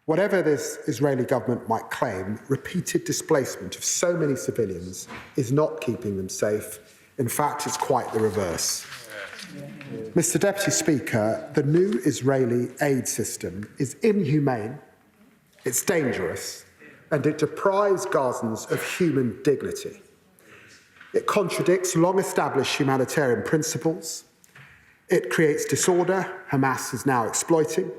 Whatever this Israeli government might claim, repeated displacement of so many civilians is not keeping them safe. In fact, it's quite the reverse. Mr. Deputy Speaker, the new Israeli aid system is inhumane, it's dangerous, and it deprives Gazans of human dignity. It contradicts long-established humanitarian principles. It creates disorder Hamas is now exploiting,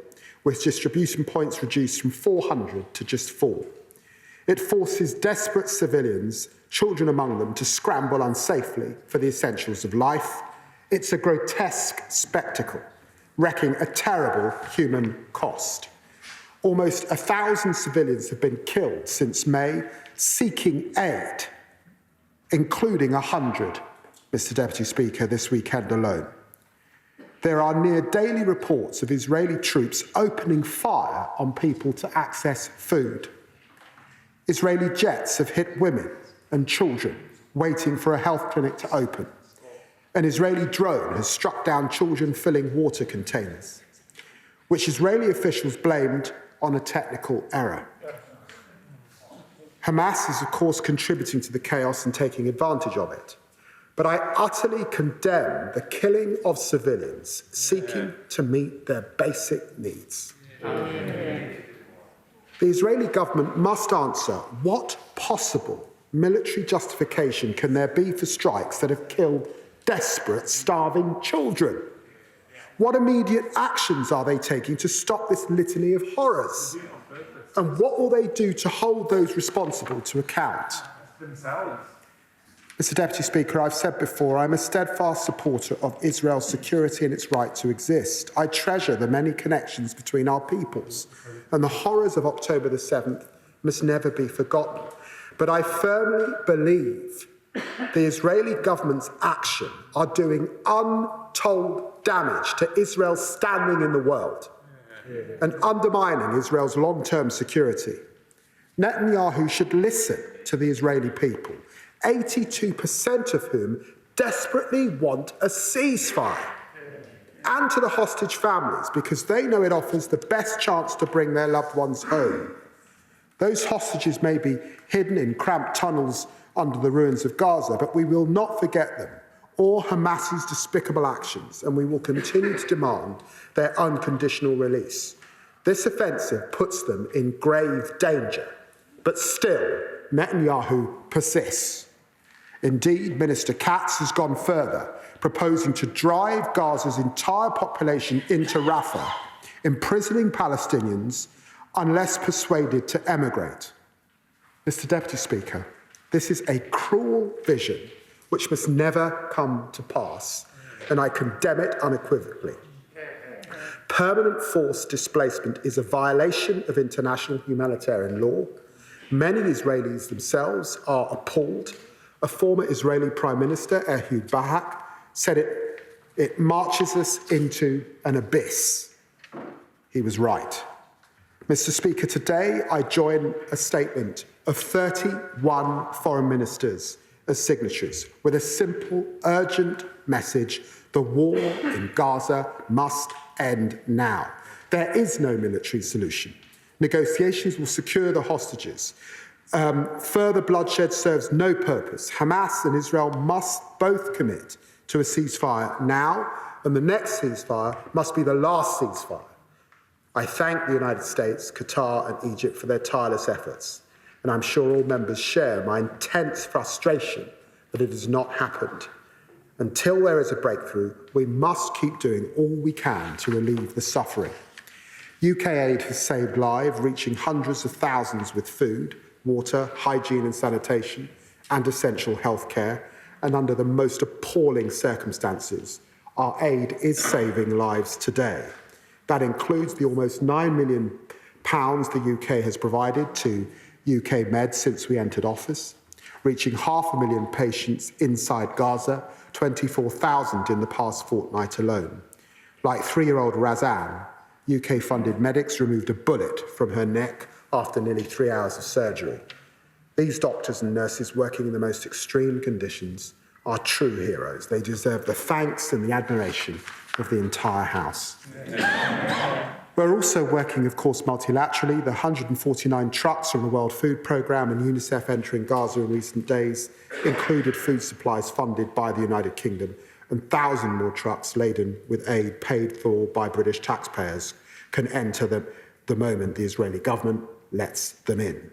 with distribution points reduced from 400 to just 4. It forces desperate civilians, children among them, to scramble unsafely for the essentials of life. It's a grotesque spectacle, wrecking a terrible human cost. Almost 1,000 civilians have been killed since May, seeking aid, including 100, Mr. Deputy Speaker, this weekend alone. There are near daily reports of Israeli troops opening fire on people to access food. Israeli jets have hit women and children waiting for a health clinic to open. An Israeli drone has struck down children filling water containers, which Israeli officials blamed on a technical error. Hamas is, of course, contributing to the chaos and taking advantage of it. But I utterly condemn the killing of civilians seeking to meet their basic needs. The Israeli government must answer what possible military justification can there be for strikes that have killed desperate, starving children? What immediate actions are they taking to stop this litany of horrors? And what will they do to hold those responsible to account? Mr. Deputy Speaker, I've said before, I'm a steadfast supporter of Israel's security and its right to exist. I treasure the many connections between our peoples, and the horrors of October the 7th must never be forgotten. But I firmly believe the Israeli government's action are doing untold damage to Israel's standing in the world and undermining Israel's long-term security. Netanyahu should listen to the Israeli people, 82% of whom desperately want a ceasefire, and to the hostage families, because they know it offers the best chance to bring their loved ones home. Those hostages may be hidden in cramped tunnels under the ruins of Gaza, but we will not forget them or Hamas's despicable actions, and we will continue to demand their unconditional release. This offensive puts them in grave danger, but still, Netanyahu persists. Indeed, Minister Katz has gone further, proposing to drive Gaza's entire population into Rafah, imprisoning Palestinians unless persuaded to emigrate. Mr. Deputy Speaker, this is a cruel vision which must never come to pass, and I condemn it unequivocally. Permanent forced displacement is a violation of international humanitarian law. Many Israelis themselves are appalled. A former Israeli Prime Minister, Ehud Barak, said it marches us into an abyss. He was right. Mr. Speaker, today I join a statement of 31 foreign ministers as signatories with a simple, urgent message: the war in Gaza must end now. There is no military solution. Negotiations will secure the hostages. Further bloodshed serves no purpose. Hamas and Israel must both commit to a ceasefire now, and the next ceasefire must be the last ceasefire. I thank the United States, Qatar and Egypt for their tireless efforts, and I'm sure all members share my intense frustration that it has not happened. Until there is a breakthrough, we must keep doing all we can to relieve the suffering. UK aid has saved lives, reaching hundreds of thousands with food, water, hygiene and sanitation, and essential health care. And under the most appalling circumstances, our aid is saving lives today. That includes the almost £9 million the UK has provided to UK Med since we entered office, reaching 500,000 patients inside Gaza, 24,000 in the past fortnight alone. Like 3-year-old Razan, UK-funded medics removed a bullet from her neck after nearly 3 hours of surgery. These doctors and nurses working in the most extreme conditions are true heroes. They deserve the thanks and the admiration of the entire House. We're also working, of course, multilaterally. The 149 trucks from the World Food Programme and UNICEF entering Gaza in recent days included food supplies funded by the United Kingdom, and 1,000 more trucks laden with aid paid for by British taxpayers can enter the moment the Israeli government lets them in.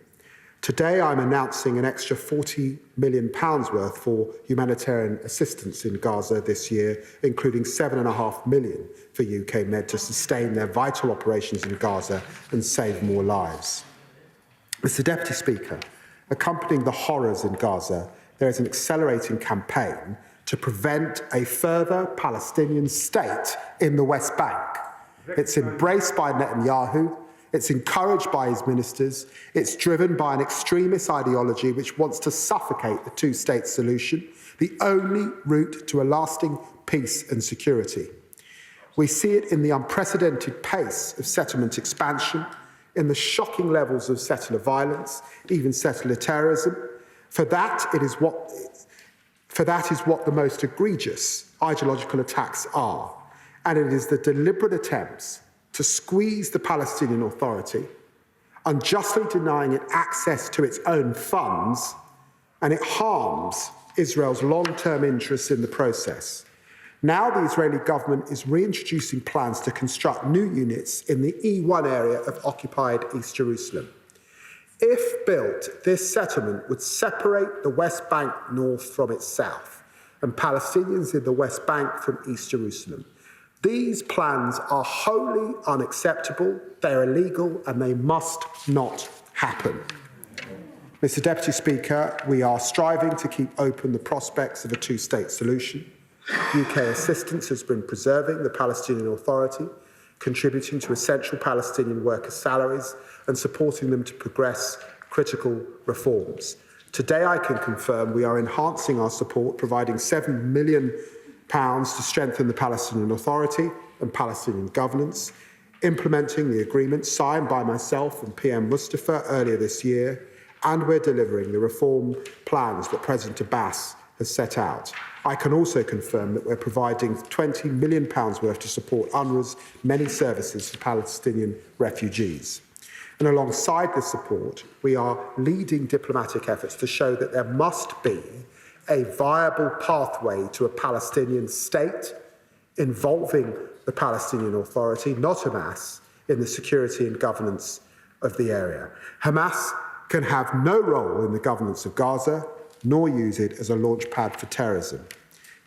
Today, I'm announcing an extra £40 million worth for humanitarian assistance in Gaza this year, including £7.5 million for UK Med to sustain their vital operations in Gaza and save more lives. Mr. Deputy Speaker, accompanying the horrors in Gaza, there is an accelerating campaign to prevent a further Palestinian state in the West Bank. It's embraced by Netanyahu. It's encouraged by his ministers. It's driven by an extremist ideology which wants to suffocate the two-state solution, the only route to a lasting peace and security. We see it in the unprecedented pace of settlement expansion, in the shocking levels of settler violence, even settler terrorism. For that is what the most egregious ideological attacks are, and it is the deliberate attempts to squeeze the Palestinian Authority, unjustly denying it access to its own funds, and it harms Israel's long-term interests in the process. Now the Israeli government is reintroducing plans to construct new units in the E1 area of occupied East Jerusalem. If built, this settlement would separate the West Bank north from its south, and Palestinians in the West Bank from East Jerusalem. These plans are wholly unacceptable, they're illegal, and they must not happen. Mr. Deputy Speaker, we are striving to keep open the prospects of a two-state solution. UK assistance has been preserving the Palestinian Authority, contributing to essential Palestinian workers' salaries and supporting them to progress critical reforms. Today, I can confirm we are enhancing our support, providing £7 million to strengthen the Palestinian Authority and Palestinian governance, implementing the agreement signed by myself and PM Mustafa earlier this year, and we're delivering the reform plans that President Abbas has set out. I can also confirm that we're providing £20 million worth to support UNRWA's many services for Palestinian refugees. And alongside this support, we are leading diplomatic efforts to show that there must be a viable pathway to a Palestinian state involving the Palestinian Authority, not Hamas, in the security and governance of the area. Hamas can have no role in the governance of Gaza, nor use it as a launch pad for terrorism.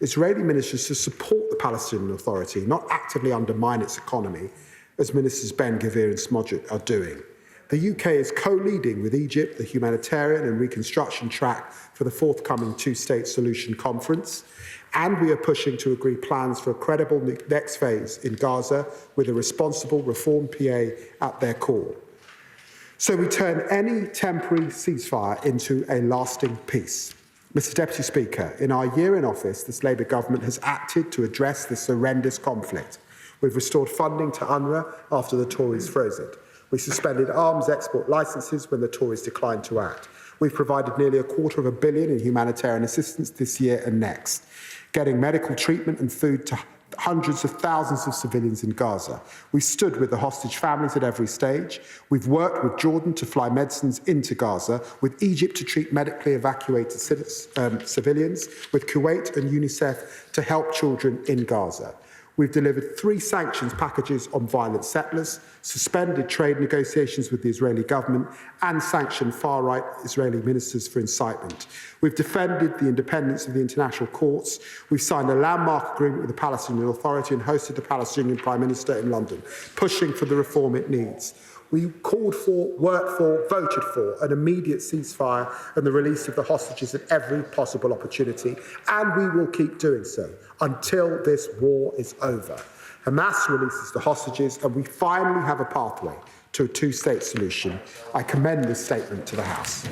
Israeli ministers should support the Palestinian Authority, not actively undermine its economy, as Ministers Ben-Gvir and Smodrich are doing. The UK is co-leading with Egypt the humanitarian and reconstruction track for the forthcoming two-state solution conference, and we are pushing to agree plans for a credible next phase in Gaza with a responsible reform PA at their core. So we turn any temporary ceasefire into a lasting peace. Mr. Deputy Speaker, in our year in office, this Labour government has acted to address this horrendous conflict. We've restored funding to UNRWA after the Tories froze it. We suspended arms export licences when the Tories declined to act. We've provided nearly £250 million in humanitarian assistance this year and next, getting medical treatment and food to hundreds of thousands of civilians in Gaza. We've stood with the hostage families at every stage. We've worked with Jordan to fly medicines into Gaza, with Egypt to treat medically evacuated civilians, with Kuwait and UNICEF to help children in Gaza. We've delivered 3 sanctions packages on violent settlers, suspended trade negotiations with the Israeli government, and sanctioned far-right Israeli ministers for incitement. We've defended the independence of the international courts. We've signed a landmark agreement with the Palestinian Authority and hosted the Palestinian Prime Minister in London, pushing for the reform it needs. We called for, worked for, voted for an immediate ceasefire and the release of the hostages at every possible opportunity, and we will keep doing so until this war is over. Hamas releases the hostages and we finally have a pathway to a two-state solution. I commend this statement to the House.